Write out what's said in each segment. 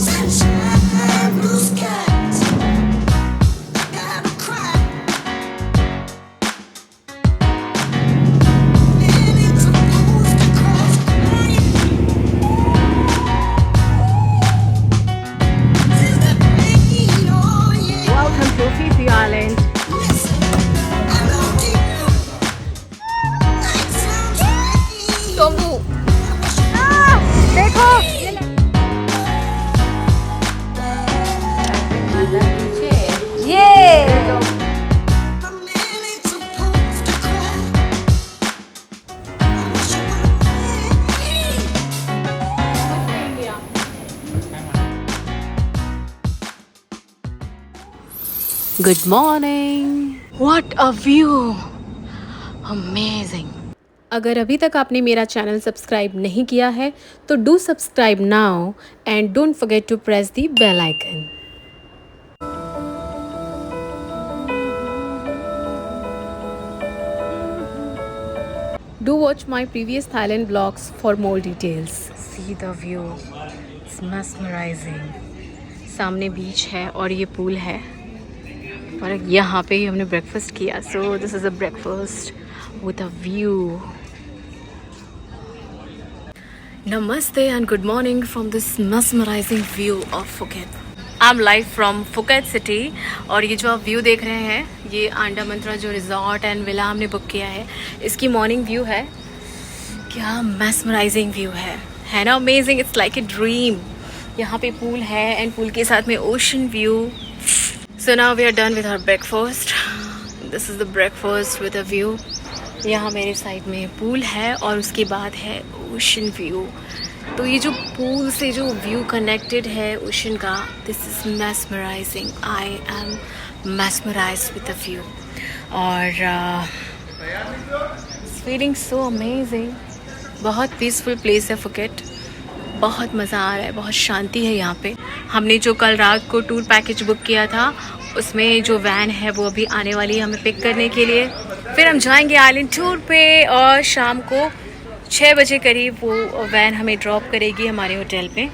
Sunshine, blue skies. I gotta cry. And it's supposed to cross crying. Is the pain, oh yeah. Welcome to Fifi Island. Listen, I love you. Like some train. टोमू देखो ये A man ain't supposed to cry. I wish you would've. Good morning what a view amazing. अगर अभी तक आपने मेरा channel subscribe नहीं किया है तो do subscribe now and don't forget to press the bell icon. Do watch my previous Thailand vlogs for more details. See the view. It's mesmerizing. सामने बीच है और ये पूल है और यहाँ पे ही हमने ब्रेकफास्ट किया. So this is a breakfast with a view. Namaste and good morning from this mesmerizing view of Phuket. I'm live from Phuket city और ये जो आप व्यू देख रहे हैं ये आंडा मंत्रा जो रिजॉर्ट एंड विला हमने बुक किया है इसकी मॉर्निंग व्यू है. क्या mesmerizing व्यू है ना. Amazing. It's like a dream. यहाँ पे पूल है एंड पूल के साथ में ocean view. So now we are done with our breakfast. This is the breakfast with a view. यहाँ मेरे साइड में पूल है और उसके बाद है ओशन व्यू. तो ये जो पूल से जो व्यू कनेक्टेड है ओशन का this is mesmerising. I am mesmerised with the view और फीलिंग सो अमेजिंग. बहुत पीसफुल प्लेस है फुकेट. बहुत मज़ा आ रहा है. बहुत शांति है यहाँ पे. हमने जो कल रात को टूर पैकेज बुक किया था उसमें जो वैन है वो अभी आने वाली है हमें पिक करने के लिए. फिर हम जाएंगे आइलैंड टूर पे और शाम को 6 बजे करीब वो वैन हमें ड्रॉप करेगी हमारे होटल पे.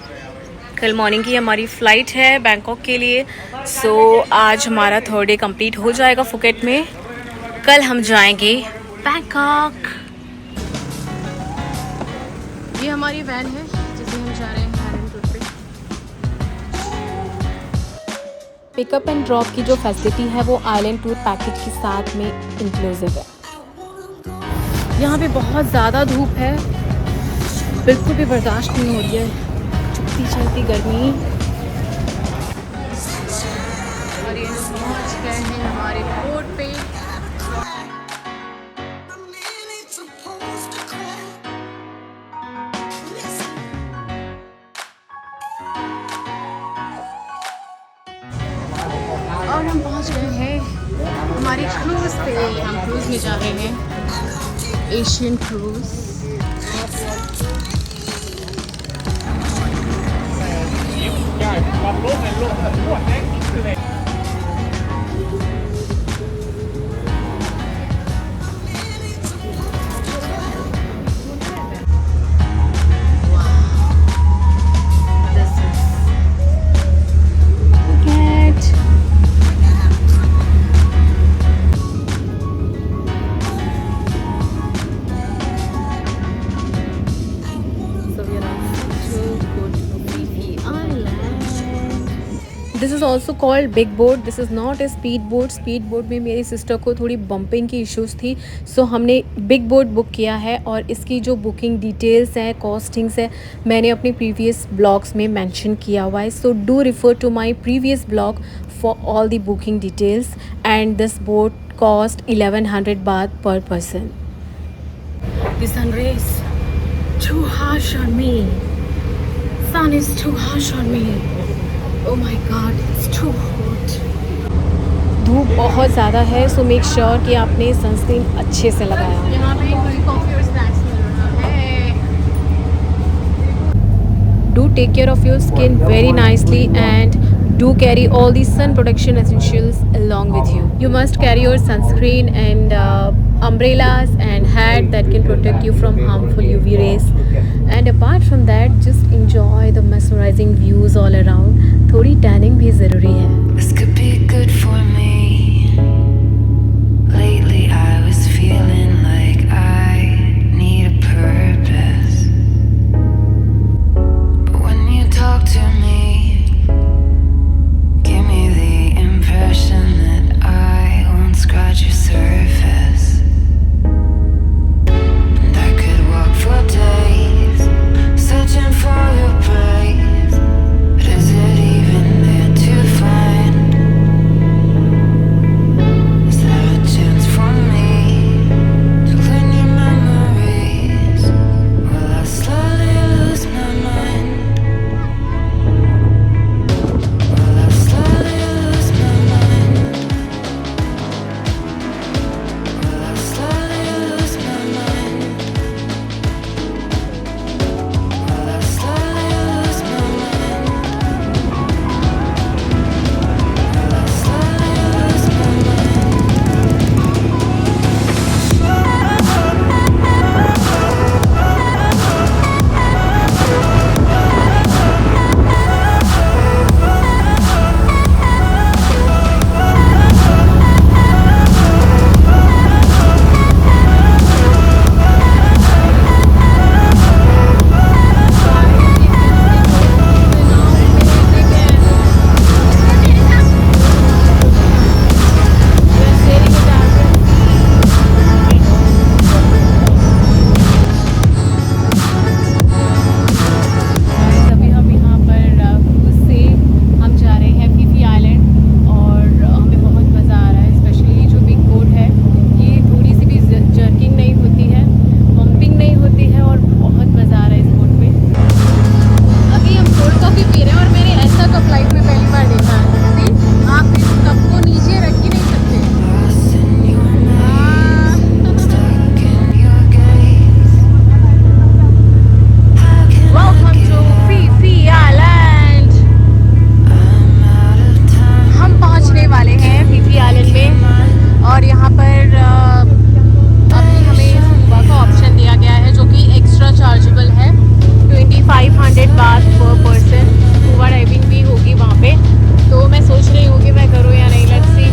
कल मॉर्निंग की हमारी फ़्लाइट है बैंकॉक के लिए. सो आज हमारा 3rd डे कंप्लीट हो जाएगा फुकेट में. कल हम जाएंगे बैंकॉक. ये हमारी वैन है जिसमें हम जा रहे हैं आइलैंड टूर पे. पिकअप एंड ड्रॉप की जो फैसिलिटी है वो आइलैंड टूर पैकेज के साथ में इंक्लूसिव है. यहाँ पे बहुत ज़्यादा धूप है. बिल्कुल भी बर्दाश्त नहीं हो रही है. चुपती चलती गर्मी. और ये पहुँच गए हैं हमारे बोट पे. A man ain't supposed to cry. Listen. और हम पहुँच गए हैं हमारी क्रूज़ पे. हम क्रूज़ में जा रहे हैं. Asian cruise. This is also called big boat. This is not a speed boat. Speed boat में मेरी सिस्टर को थोड़ी बम्पिंग की इश्यूज़ थी. सो हमने बिग बोट बुक किया है और इसकी जो बुकिंग डिटेल्स है कॉस्टिंग्स है मैंने अपने प्रीवियस ब्लॉग्स में मेंशन किया हुआ है. So do refer to my previous blog for all the booking details. And this boat cost 1100 baht per person. The sun rays too harsh on me. Sun is too harsh on me. Oh my God, it's too hot. धूप बहुत ज़्यादा है. सो make sure कि आपने sunscreen अच्छे से लगाया. यहाँ पे कोई कॉफ़ी और स्नैक्स मिल रहा है. Do take care of your skin very nicely and do carry all the sun protection essentials along with you. You must carry your sunscreen and umbrellas and hat that can protect you from harmful UV rays. And apart from that, just enjoy the mesmerizing views all around. थोड़ी tanning भी ज़रूरी है. This could be good for me. Lately I was feeling like I need a purpose. But when you talk to me, give me the impression that I won't scratch your surface. And I could walk for days, searching for your praise. But is it even there to find? Is there a chance for me to clean your memories? Will I slowly lose my mind? Will I slowly lose my mind? Will I slowly lose my mind? Will I slowly lose my mind? Will I slowly lose my mind? अभी हम यहाँ पर cruise से हम जा रहे हैं Phi Phi island और हमें बहुत मज़ा आ रहा है. स्पेशली जो बिग बोट है ये थोड़ी सी भी जर्किंग नहीं होती है, बम्पिंग नहीं होती है और बहुत मज़ा आ रहा है इस बोट में. अभी हम कोल्ड कॉफ़ी पी रहे हैं और मैंने ऐसा कप लाइफ में पहली बार देखा है. See? आप इस कप को नीचे रख ही नहीं सकते. Lost in your maze, stuck in your gaze. How can I Welcome get to Phi Phi island. I'm out of time. हम पहुंचने वाले हैं फीफी आइलैंड में और यहाँ पर अभी हमें स्कूबा का ऑप्शन दिया गया है जो कि एक्स्ट्रा चार्जेबल है. 2500 बात पर पर्सन. स्कूबा डाइविंग भी होगी वहाँ पे, तो मैं सोच रही हूँ कि मैं करूँ या नहीं. Let's see.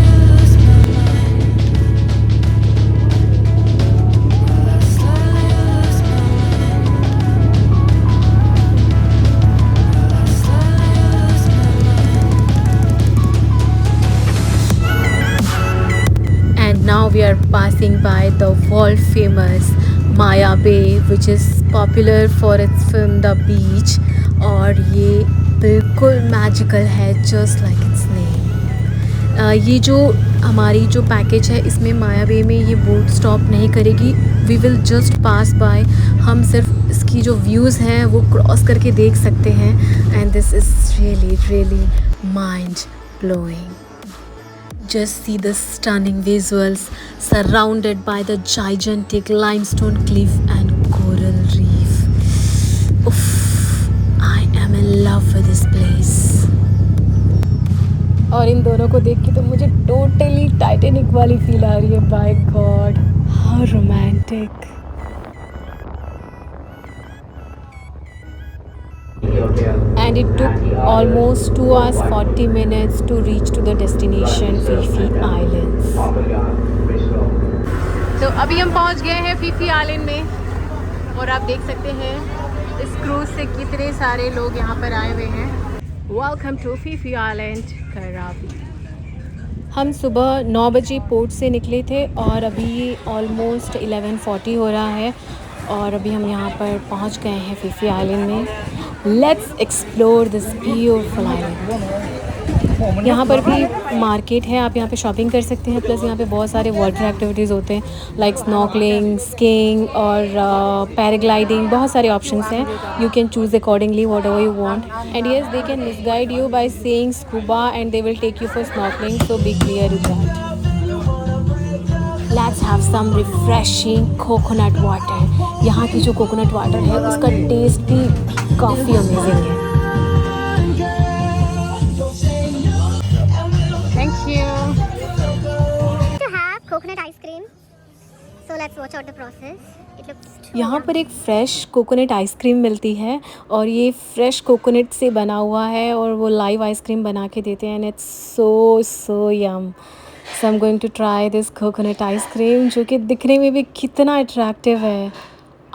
Will I slowly lose my mind? Will I slowly lose my mind? And now we are passing by the world famous Maya Bay which is popular for its film The Beach. और ये बिल्कुल magical है just like its name. ये जो हमारी जो package है इसमें माया बे में ये बोट स्टॉप नहीं करेगी. We will just pass by. हम सिर्फ इसकी जो व्यूज़ हैं वो क्रॉस करके देख सकते हैं. And this is really really mind blowing. Just see the stunning visuals surrounded by the gigantic limestone cliff and coral reef. Oof, I am in love with this place. और इन दोनों को देख के तो मुझे टोटली टाइटैनिक वाली feel आ रही है. By God, how romantic. And it took almost 2 hours 40 minutes to reach to the destination Phi Phi Islands. तो अभी हम पहुंच गए हैं फीफी आइलैंड में और आप देख सकते हैं इस क्रूज से कितने सारे लोग यहाँ पर आए हुए हैं. वेलकम टू फीफी आइलैंड करावी. हम सुबह 9 बजे पोर्ट से निकले थे और अभी ऑलमोस्ट 11:40 हो रहा है और अभी हम यहाँ पर पहुँच गए हैं फीफी आइलैंड में. Let's explore this beautiful island. यहाँ पर भी मार्केट है, आप यहाँ पे शॉपिंग कर सकते हैं. प्लस यहाँ पे बहुत सारे वाटर एक्टिविटीज़ होते हैं लाइक स्नॉर्कलिंग, स्कीइंग और पैराग्लाइडिंग. बहुत सारे ऑप्शंस हैं. You can choose accordingly whatever you want. And yes, they can misguide you by saying scuba and they will take you for snorkelling. So be clear with that. Let's have some refreshing coconut water. यहाँ की जो coconut water है उसका test भी काफ़ी amazing है. let's watch out the process. It looks too यहाँ yum. पर एक फ़्रेश कोकोनट आइसक्रीम मिलती है और ये फ्रेश कोकोनट से बना हुआ है और वो लाइव आइसक्रीम बना के देते हैं and it's so yum. So I am going to try this coconut ice cream जो कि दिखने में भी कितना अट्रैक्टिव है.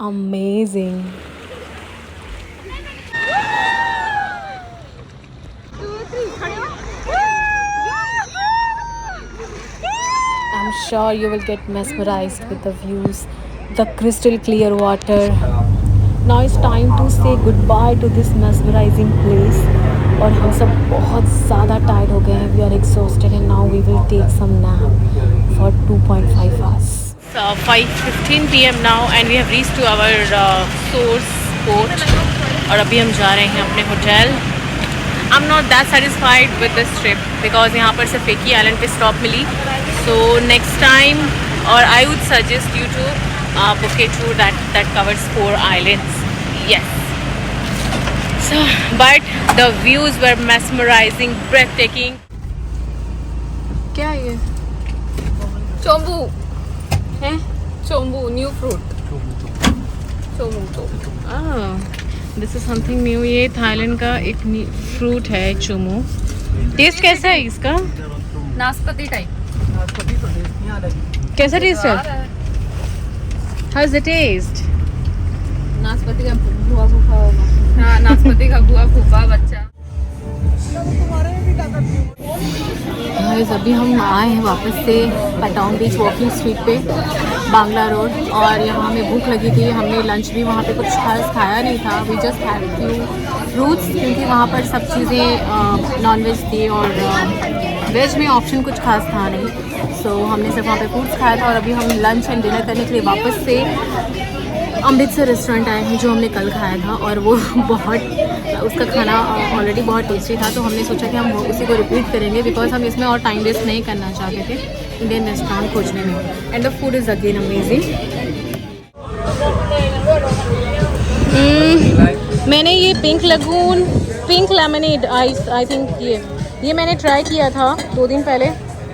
Amazing. I'm sure you will get mesmerized with the views, the crystal clear water. Now it's time to say goodbye to this mesmerizing place. और हम सब बहुत ज़्यादा tired हो गए हैं. We are exhausted and now we will take some nap for 2.5 hours. So 5:15 p.m. now and we have reached to our source port. और अभी हम जा रहे हैं अपने hotel. I'm not that satisfied with this trip because यहाँ पर सिर्फ एक ही आइलैंड पे stop milli. So next time, or I would suggest you to book a tour that covers 4 islands. Yes. So, but the views were mesmerizing, breathtaking. क्या है ये? चोम्बू है? चोम्बू, new fruit. चोम्बू. This is something new. ये Thailand का एक fruit है Chomu. Test कैसा है इसका? नाशपाती टाइप. कैसा टेस्ट है? How is the taste? नाशपाती का भुआ फूफा होगा. हाँ, नाशपाती का भुआ फूफा बच्चा. गाइस अभी हम आए हैं वापस से पैटोंग बीच वॉकिंग स्ट्रीट पे बांग्ला रोड और यहाँ हमें भूख लगी थी. हमने लंच भी वहाँ पे कुछ खास खाया नहीं था. We just had few fruits क्योंकि वहाँ पर सब चीज़ें नॉन वेज थी और वेज में ऑप्शन कुछ खास था नहीं. सो हमने सिर्फ वहाँ पे फ्रूट्स खाया था और अभी हम लंच एंड डिनर करने के लिए वापस से अमृतसर रेस्टोरेंट आए हैं जो हमने कल खाया था और वो उसका खाना ऑलरेडी बहुत टेस्टी था. तो हमने सोचा कि हम उसी को रिपीट करेंगे बिकॉज हम इसमें और टाइम वेस्ट नहीं करना चाहते थे इंडियन रेस्टोरेंट खोजने में. And the food is again amazing. मैंने ये pink lagoon pink lemonade ice I think ये मैंने ट्राई किया था 2 दिन पहले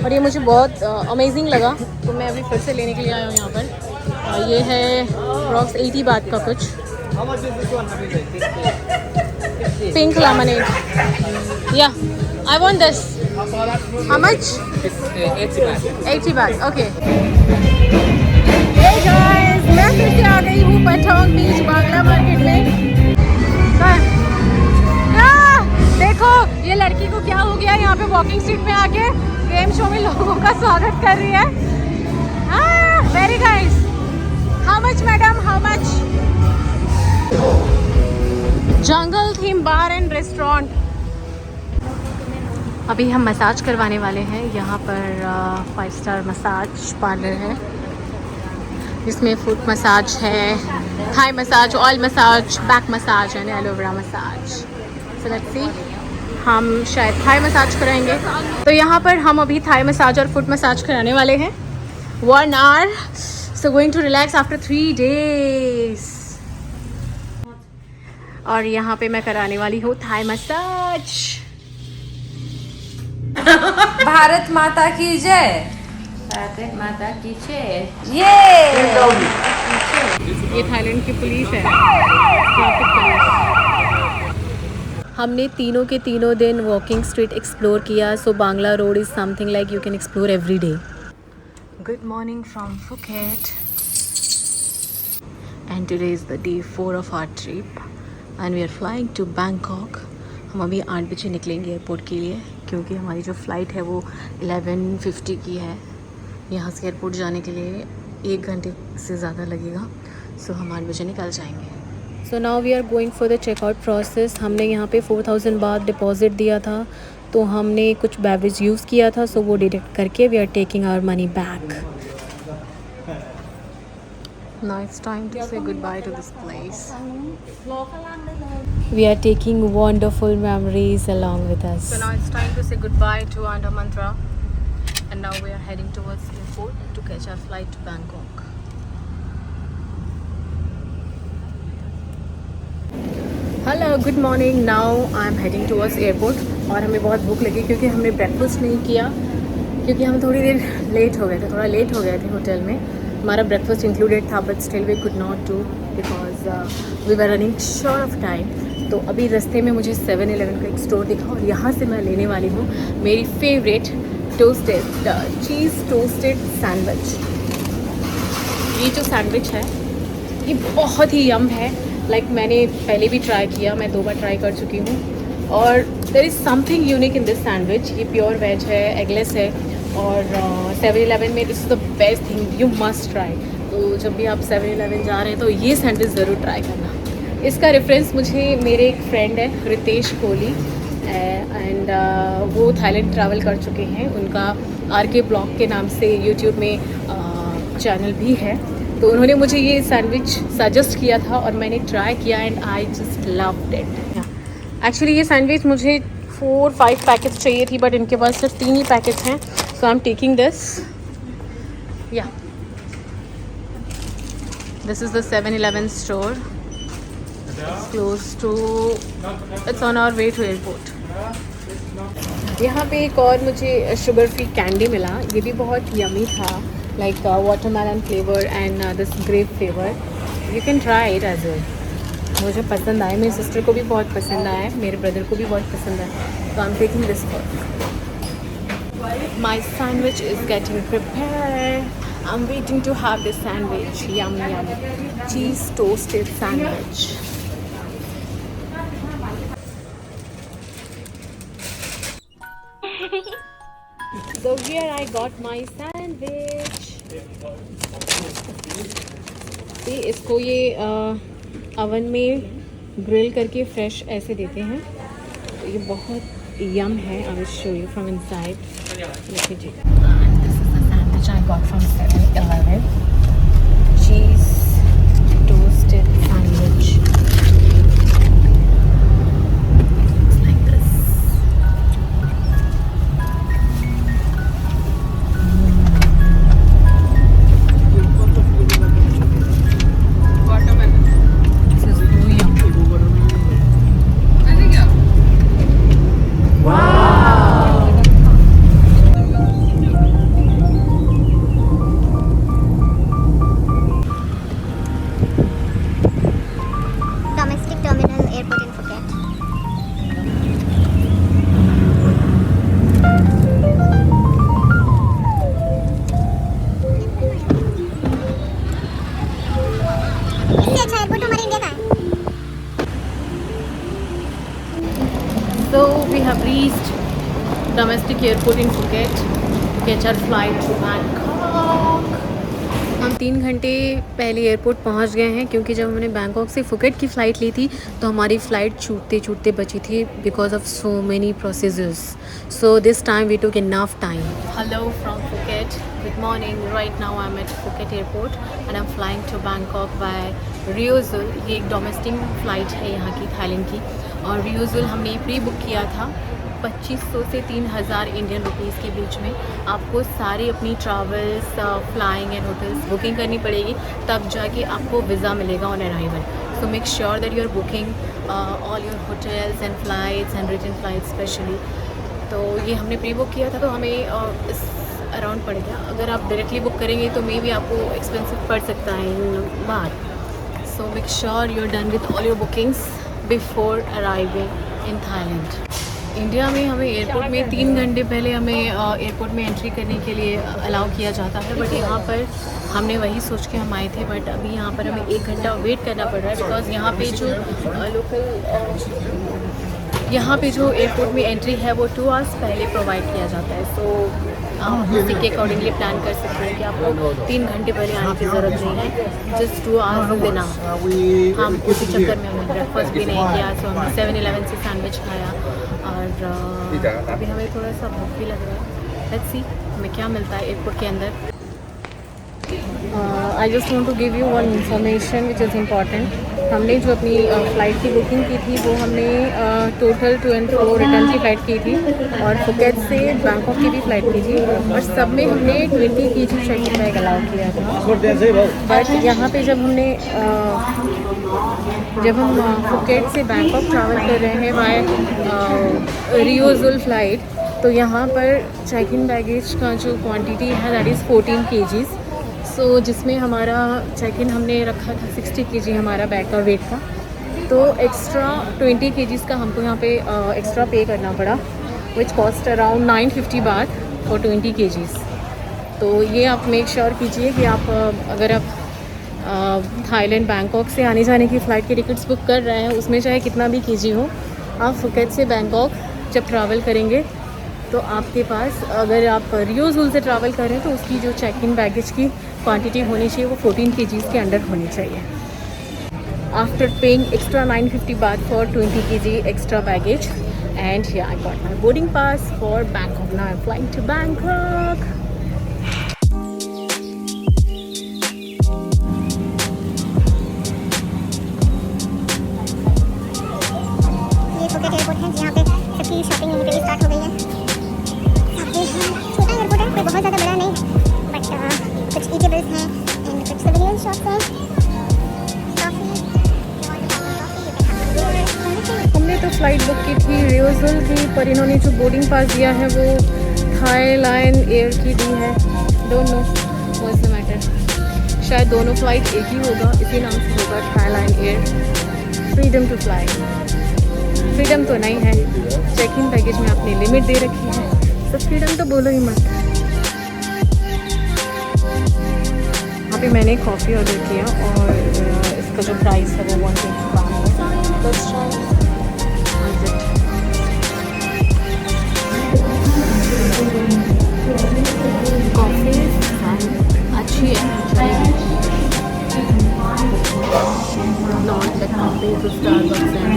और ये मुझे बहुत अमेजिंग लगा. तो मैं अभी फिर से लेने के लिए आया हूँ यहाँ पर. ये है रॉक्स 80 बात का कुछ पिंक लेमनेड. या I want this. How much? 80 बात. ओके. हे गाइस मैं फिर से आ गई हूँ पैटोंग बीच बांग्ला मार्केट में. देखो ये लड़की को क्या हो गया यहाँ पे वॉकिंग स्ट्रीट में आके गेम शो में लोगों का स्वागत कर रही है. Very nice. How much madam? How much? Jungle theme bar and restaurant. अभी हम मसाज करवाने वाले हैं. यहाँ पर 5 स्टार मसाज पार्लर है जिसमें फुट मसाज है, Thai massage, oil massage, back massage and aloe vera massage. So let's see. हम शायद थाई मसाज कराएंगे. तो यहाँ पर हम अभी थाई मसाज और फुट मसाज कराने वाले हैं 1 hour. So going to relax after 3 days. और यहाँ पे मैं कराने वाली हूँ थाई मसाज. भारत माता की जय. भारत माता की जय. ये थाईलैंड की पुलिस है, ट्रैफिक पुलिस. हमने तीनों के तीनों दिन वॉकिंग स्ट्रीट एक्सप्लोर किया. So Bangla road is something like you can explore every day. Good morning from Phuket and today is the day 4 of our trip and we are flying to Bangkok. हम अभी 8 बजे निकलेंगे airport के लिए क्योंकि हमारी जो फ़्लाइट है वो 11:50 की है. यहाँ से एयरपोर्ट जाने के लिए 1 घंटे से ज़्यादा लगेगा. सो हम 8 बजे निकल जाएंगे. So now we are going for the checkout process. हमने यहाँ पे 4000 बात डिपॉजिट दिया था तो हमने कुछ बेवरेज यूज़ किया था. सो वो डिडक्ट करके we are taking our money back. Now it's time to say goodbye to this place. We are taking wonderful memories along with us. So now it's time to say goodbye to Andamantra and now we are heading towards the airport to catch our flight to Bangkok. Hello, good morning. Now I'm heading towards airport और हमें बहुत भूख लगी क्योंकि हमने breakfast नहीं किया क्योंकि हम थोड़ी देर लेट हो गए थे, थोड़ा लेट हो गए थे होटल में. हमारा ब्रेकफास्ट इंक्लूडेड था, but still we could not do because we were running short of time. तो अभी रास्ते में मुझे 7-Eleven का एक स्टोर दिखा और यहाँ से मैं लेने वाली हूँ मेरी फेवरेट टोस्टेड चीज़ टोस्टेड सैंडविच। ये जो सैंडविच है ये बहुत ही यम है। लाइक मैंने पहले भी ट्राई किया, मैं 2 बार ट्राई कर चुकी हूँ और there is something unique in this sandwich. ये प्योर वेज है, एगलेस है और 7-Eleven में this is the best thing, you must try. तो जब भी आप 7-Eleven जा रहे हैं तो ये सैंडविच ज़रूर ट्राई करना। इसका रेफरेंस मुझे मेरे एक फ्रेंड है रितेश कोहली एंड वो थाईलैंड ट्रैवल कर चुके हैं। उनका RK ब्लॉग के नाम से यूट्यूब में चैनल भी है, तो उन्होंने मुझे ये सैंडविच सजेस्ट किया था और मैंने ट्राई किया and I just loved it. Actually ये सैंडविच मुझे 4-5 पैकेट्स चाहिए थी, बट इनके पास सिर्फ 3 ही पैकेट्स हैं, so I am taking this. Yeah this is the 7-Eleven store, it's close to, it's on our way to airport. यहाँ पे एक और मुझे शुगर फ्री कैंडी मिला, ये भी बहुत यमी था, like watermelon flavour and this grape flavour. You can try it as well. मुझे पसंद आया, मेरी सिस्टर को भी बहुत पसंद आया, मेरे ब्रदर को भी बहुत पसंद आया, तो I am taking this for my sandwich is getting prepared. I am waiting to have this sandwich, yum yum cheese toasted sandwich. So here I got my sandwich. इसको ये अवन में ग्रिल करके फ्रेश ऐसे देते हैं, तो ये बहुत यम है। I will show you from inside. Let me take and this is the sandwich I got from 7-Eleven, cheese toasted sandwich. Domestic terminal airport in Phuket. इससे अच्छा एयरपोर्ट हमारे इंडिया का है। So we have reached domestic airport in Phuket. Catch our flight to Bangkok. हम 3 घंटे पहले airport पहुंच गए हैं, क्योंकि जब हमने बैंकॉक से फुकेट की फ़्लाइट ली थी तो हमारी फ़्लाइट छूटते बची थी because of so many processes. So this time we took enough time. Hello from Phuket, good morning. Right now I am at Phuket airport and I am flying to Bangkok by रियोजुल। ये एक domestic flight है यहाँ की, Thailand की, और रियोजुल हमने pre book किया था 2500 से 3000 इंडियन रुपीज़ के बीच में। आपको सारी अपनी travels, flying and hotels booking करनी पड़ेगी, तब जाके आपको वीज़ा मिलेगा on arrival. So make sure that you are booking all your hotels and flights and return flights specially. तो ये हमने प्री बुक किया था, तो हमें इस अराउंड पड़ गया। अगर आप डायरेक्टली बुक करेंगे तो मे बी आपको एक्सपेंसिव पड़ सकता है इन बार। So make sure you are done with all your bookings before arriving in Thailand. India में हमें एयरपोर्ट में 3 घंटे पहले हमें एयरपोर्ट में एंट्री करने के लिए अलाउ किया जाता है, बट यहाँ पर हमने वही सोच के हम आए थे, बट अभी यहाँ पर हमें 1 घंटा वेट करना पड़ रहा है बिकॉज़ यहाँ पे जो यहाँ पे जो एयरपोर्ट में एंट्री है वो 2 आवर्स पहले प्रोवाइड किया जाता है। सो आप उसी के अकॉर्डिंगली प्लान कर सकते हैं कि आपको 3 घंटे पहले आने की ज़रूरत नहीं है, जस्ट 2 आवर्स देना। हम उसी चक्कर में हमने ब्रेकफास्ट भी नहीं किया, सो हमने 7-Eleven से सैंडविच खाया और अभी हमें थोड़ा सा भूख भी लग रहा है। लेट्स सी हमें क्या मिलता है एयरपोर्ट के अंदर। I just want to give you one information which is important. हमने जो अपनी फ़्लाइट की बुकिंग की थी वो हमने टोटल 2 and 4 रिटर्न की फ़्लाइट की थी और फुकेट से बैंकॉक की भी फ़्लाइट की थी, और सब में हमने 20 kg चेकिंग बैग अलाउ किया था। बट यहाँ पे जब हम फुकेट से बैंकॉक ट्रैवल कर रहे हैं बाय रियोजुल फ़्लाइट, तो यहाँ पर चेक इन बैगेज का जो क्वांटिटी है दैट इज़ 14 kgs। सो जिसमें हमारा चेक इन हमने रखा था 60 kg हमारा बैग का वेट था, तो एक्स्ट्रा 20 kg का हमको यहाँ पे एक्स्ट्रा पे करना पड़ा, विच कॉस्ट अराउंड 950 बात फॉर 20 kg। तो ये आप मेक श्योर कीजिए कि आप अगर आप थाईलैंड बैंकॉक से आने जाने की फ़्लाइट की टिकट्स बुक कर रहे हैं, उसमें चाहे कितना भी kg हो, आप फुकेत से बैंकॉक जब ट्रैवल करेंगे तो आपके पास, अगर आप रियो ज़ूल से ट्रैवल कर रहे हैं तो उसकी जो चेक इन बैगेज की क्वांटिटी होनी चाहिए वो 14 kg के अंडर होनी चाहिए। आफ्टर पेइंग एक्स्ट्रा 950 बात for 20 kg extra baggage, and yeah, I got my boarding pass for Bangkok. Now I'm flying to Bangkok. ये फुकेट एयरपोर्ट है जहाँ पे सबकी शॉपिंग इमीडिएटली स्टार्ट हो गई है। सबवे है, छोटा एयरपोर्ट है, कोई बहुत ज़्यादा बड़ा नहीं, बट कुछ ईटेबल्स हैं एंड कुछ सिविलियन शॉप्स हैं। हमने तो फ़्लाइट बुक की थी रियो ज़ूल की, पर इन्होंने जो बोर्डिंग पास दिया है वो थाईलैंड एयर की दी है। Don't know what's the matter, शायद दोनों फ़्लाइट एक ही होगा, इसी नाम से होगा Thailand air. Freedom to fly, freedom तो नहीं है, चेक इन बैगेज में आपने लिमिट दे रखी है, तो फ्रीडम तो बोलो ही मत। यहाँ पे मैंने कॉफ़ी ऑर्डर किया और इसका जो प्राइस है वो 125 है। कॉफ़ी अच्छी है, not the compare to Starbucks and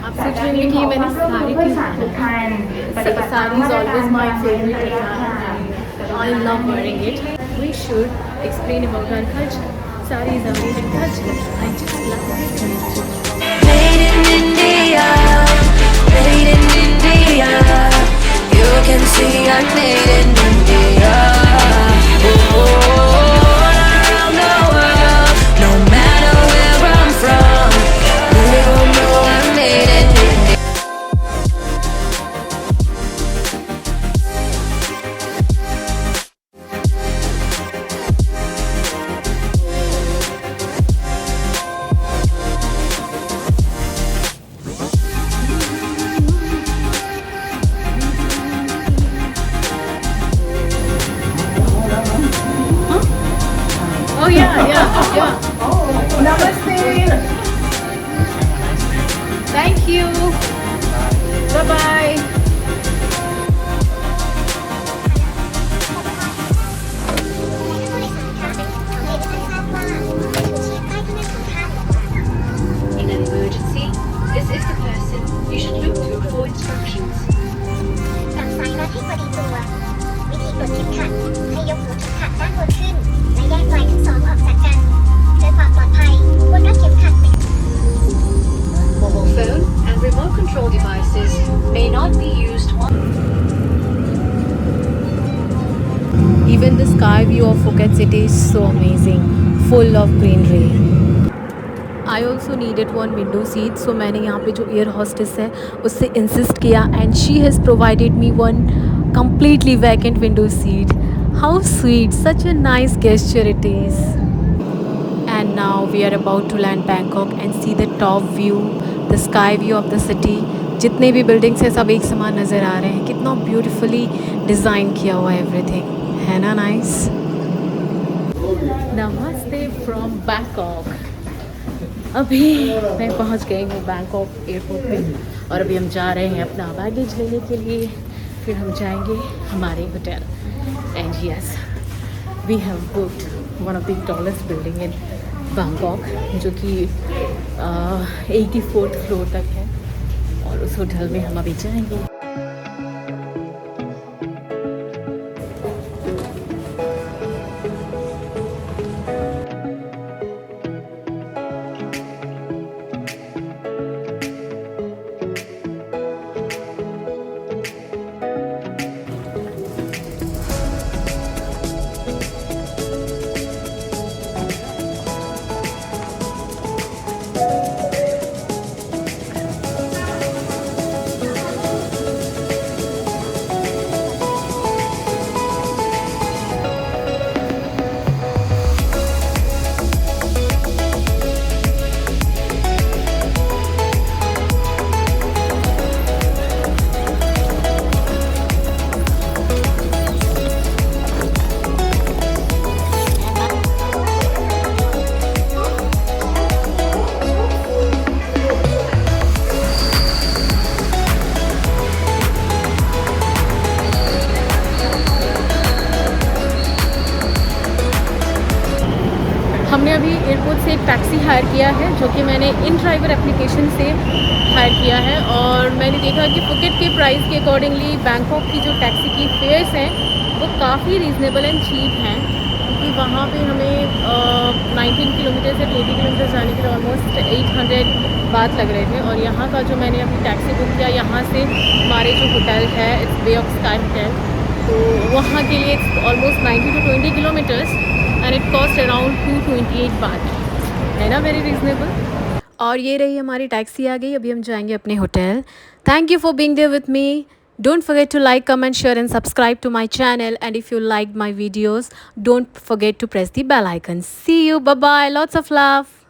आप सोच रहे हैं कि मैंने साड़ी की sari is always my favourite, I love wearing it. We should explain about our culture. Sari is amazing culture. I just love it. Made in India, made in India. You can see I'm made in India. All around the world, no matter where I'm from, we all know I'm made in India. Oh yeah. Namaste. Thank you. Bye bye. In an emergency, this is the person you should look to for instructions. จับสายรัดให้พอดีตัว วิธีกดเข็มขัดให้ยกหัวเข็มขัดด้านบนขึ้น และแยกปลายทั้งสองออกจากกันเพื่อความปลอดภัยควรรัดเข็มขัดเป็น Mobile phone and remote control devices may not be used while Even the sky view of Phuket city is so amazing, full of greenery. I also needed one window seat, so मैंने यहाँ पे जो air hostess है उससे insist किया and she has provided me one completely vacant window seat. How sweet, such a nice gesture it is. And now we are about to land Bangkok and see the top view, the sky view of the city. जितने भी buildings हैं सब एक समान नज़र आ रहे हैं, कितना ब्यूटीफुली डिज़ाइन किया हुआ है एवरीथिंग, है ना नाइस। नमस्ते फ्रॉम बैंकॉक। अभी मैं पहुंच गई हूँ बैंकॉक एयरपोर्ट पे और अभी हम जा रहे हैं अपना बैगेज लेने के लिए, फिर हम जाएंगे हमारे hotel. And yes, we have booked one of the tallest building in Bangkok, जो कि 84th फ्लोर तक है, और उस होटल में हम अभी जाएंगे। हमने अभी एयरपोर्ट से एक टैक्सी हायर किया है, जो कि मैंने इन ड्राइवर एप्लीकेशन से हायर किया है। और मैंने देखा कि फुकेट के प्राइस के अकॉर्डिंगली बैंकॉक की जो टैक्सी की फेयर्स हैं वो काफ़ी रीज़नेबल एंड चीप हैं, क्योंकि वहाँ पे हमें 19 किलोमीटर से 80 किलोमीटर जाने के लिए ऑलमोस्ट 800 बात लग रहे थे। और यहाँ का जो मैंने अभी टैक्सी बुक किया, यहाँ से हमारे जो होटल है it's bay of sky hotel, तो वहाँ के लिए it's almost 90 to 20 kilometres and it cost around 228 baht, है ना, वेरी रीज़नेबल। और ये रही हमारी टैक्सी आ गई, अभी हम जाएंगे अपने hotel. Thank you for being there with me. Don't forget to like, comment, share and subscribe to my channel, and if you liked my videos, don't forget to press the bell icon. See you, bye bye, lots of love.